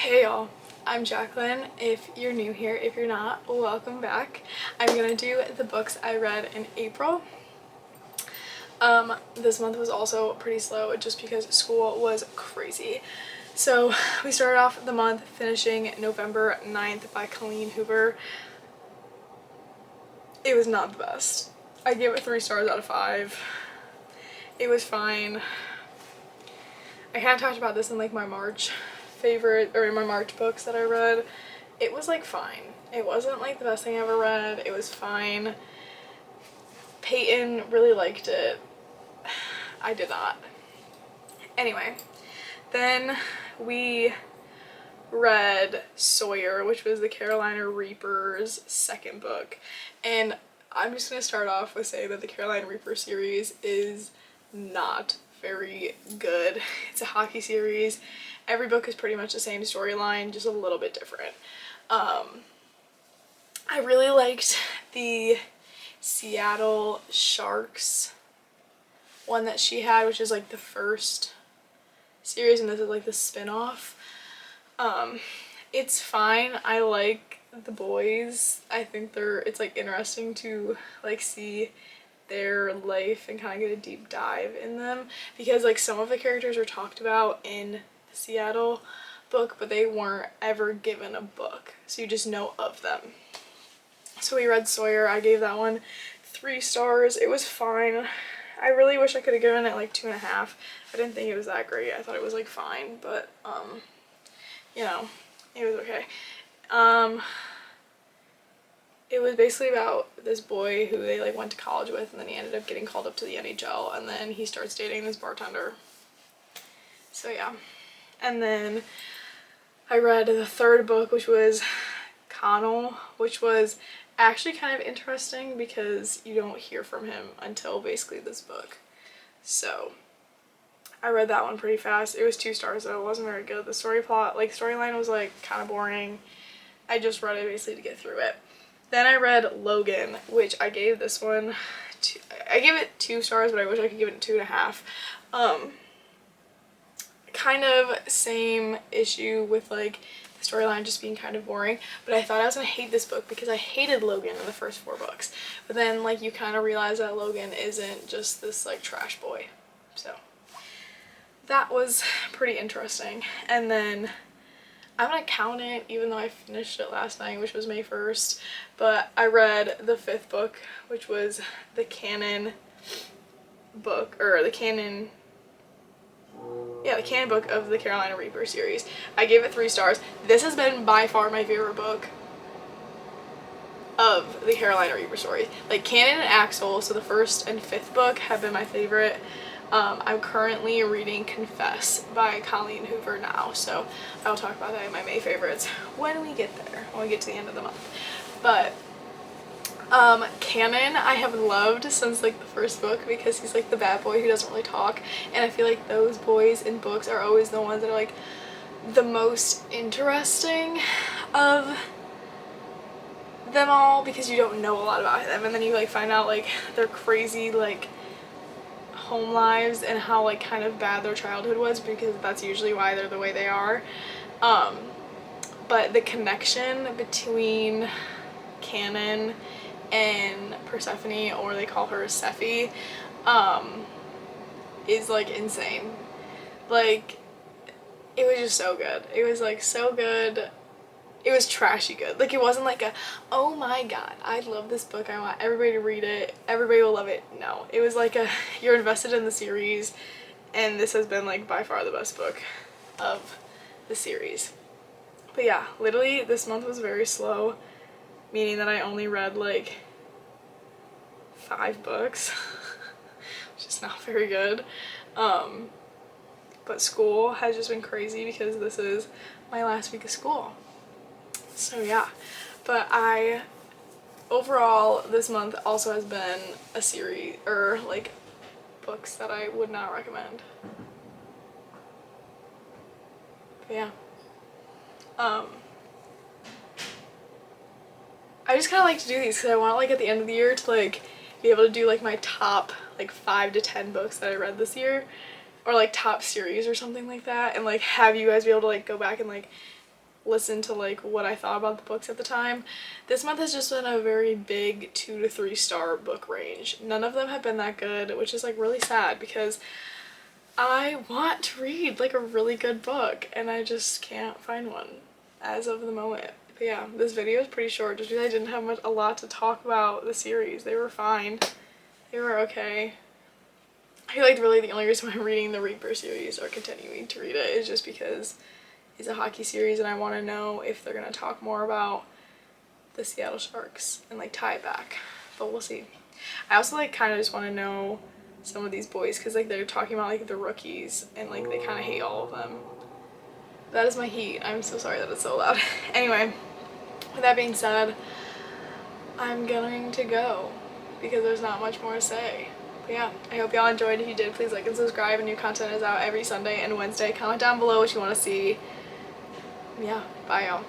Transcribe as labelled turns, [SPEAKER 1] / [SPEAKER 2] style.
[SPEAKER 1] Hey y'all, I'm Jaclyn. If you're new here, if you're not, welcome back. I'm gonna do the books I read in April. This month was also pretty slow just because school was crazy. So we started off the month finishing November 9th by Colleen Hoover. It was not the best. I gave it 3 stars out of 5. It was fine. I kind of talked about this in like my March my March books that I read. It was like fine. It wasn't like the best thing I ever read. It was fine. Peyton really liked it. I did not. Anyway, then we read Sawyer, which was the Carolina Reaper's second book. And I'm just going to start off with saying that the Carolina Reaper series is not very good. It's a hockey series. Every book is pretty much the same storyline, just a little bit different. I really liked the Seattle Sharks one that she had, which is like the first series, and this is like the spin-off. It's fine. I like the boys. I think it's like interesting to like see their life and kind of get a deep dive in them, because like some of the characters are talked about in the Seattle book, but they weren't ever given a book, so you just know of them. So we read Sawyer. I gave that one 3 stars. It was fine. I really wish I could have given it like 2.5. I didn't think it was that great. I thought it was like fine, but you know, it was okay. It was basically about this boy who they like went to college with, and then he ended up getting called up to the NHL, and then he starts dating this bartender. So yeah. And then I read the third book, which was Canon, which was actually kind of interesting because you don't hear from him until basically this book. So I read that one pretty fast. It was 2 stars though. It wasn't very good. The storyline was like kind of boring. I just read it basically to get through it. Then I read Logan, which I gave this one I gave it 2 stars, but I wish I could give it 2.5. Kind of same issue with like the storyline just being kind of boring, but I thought I was gonna hate this book because I hated Logan in the first 4 books. But then like you kind of realize that Logan isn't just this like trash boy. So that was pretty interesting. And then I'm gonna count it even though I finished it last night, which was May 1st, but I read the 5th book, which was the Canon book, or the Canon book of the Carolina Reaper series. I gave it 3 stars. This has been by far my favorite book of the Carolina Reaper story. Like Canon and Axel, so the 1st and 5th book have been my favorite. I'm currently reading Confess by Colleen Hoover now, so I'll talk about that in my May favorites when we get there, when we get to the end of the month. But Canon I have loved since like the 1st book because he's like the bad boy who doesn't really talk, and I feel like those boys in books are always the ones that are like the most interesting of them all, because you don't know a lot about them, and then you like find out like their crazy like home lives and how like kind of bad their childhood was, because that's usually why they're the way they are. But the connection between Canon and Persephone, or they call her Sephi, is like insane. Like it was just so good. It was like so good. It was trashy good. Like it wasn't like a, oh my god, I love this book, I want everybody to read it, everybody will love it. No, it was like a, you're invested in the series, and this has been like by far the best book of the series. But yeah, literally this month was very slow, meaning that I only read like 5 books, which is not very good. But school has just been crazy because this is my last week of school. So yeah, but overall this month also has been a series, or like books that I would not recommend. But yeah. I just kind of like to do these because I want like at the end of the year to like be able to do like my top like 5 to 10 books that I read this year, or like top series or something like that, and like have you guys be able to like go back and like listen to like what I thought about the books at the time. This month has just been a very big 2 to 3 star book range. None of them have been that good, which is like really sad because I want to read like a really good book and I just can't find one as of the moment. But yeah, this video is pretty short just because I didn't have a lot to talk about the series. They were fine. They were okay. I feel like really the only reason why I'm reading the Reaper series or continuing to read it is just because it's a hockey series and I want to know if they're going to talk more about the Seattle Sharks and like tie it back. But we'll see. I also like kind of just want to know some of these boys because like they're talking about like the rookies and like they kind of hate all of them. That is my heat. I'm so sorry that it's so loud. Anyway, with that being said, I'm going to go because there's not much more to say. But yeah, I hope y'all enjoyed. If you did, please like and subscribe. New content is out every Sunday and Wednesday. Comment down below what you want to see. Yeah, bye y'all.